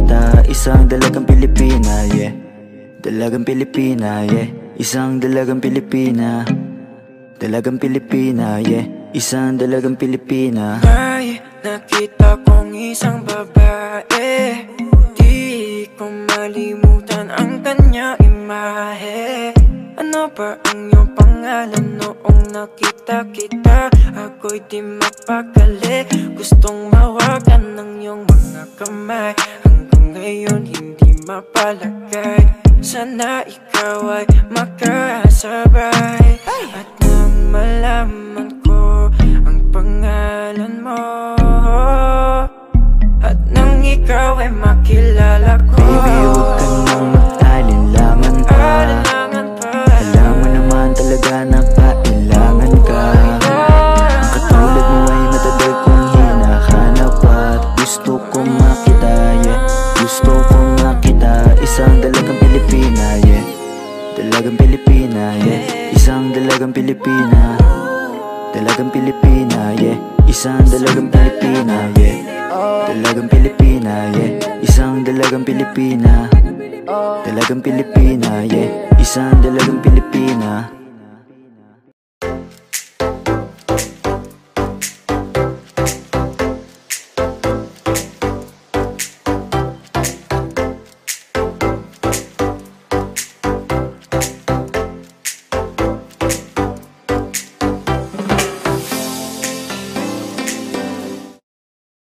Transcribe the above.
makita, isang dalagang Pilipina, yeah. Dalagang Pilipina, yeah. Isang dalagang Pilipina. Dalagang Pilipina, yeah. Isang dalagang Pilipina. May nakita kong isang babae, di ko malimutan ang kanya imahe. Ano ba ang iyong pangalan noong nakita kita? Ako'y di mapakali, gustong mawakan ng iyong mga kamay. Hanggang ngayon hindi mapalagay, sana ikaw ay makasabay. At nang malaman ko ang pangalan mo, at nang ikaw ay makilala ko, baby, huwag ka nang mag-alinlangan pa. Alam mo naman talaga na kailangan ka. Ang katulad mo ay matagal kong hinahanap at gusto kong makita, yeah. Gusto kong makita, isang dalagang Pilipina, yeah. Dalagang Pilipina, yeah. Isang dalagang Pilipina. Dalagang Pilipina, yeah. Isang dalagang Pilipina, yeah. Dalagang Pilipina, yeah. Isang dalagang Pilipina. Dalagang Pilipina, yeah. Isang dalagang Pilipina.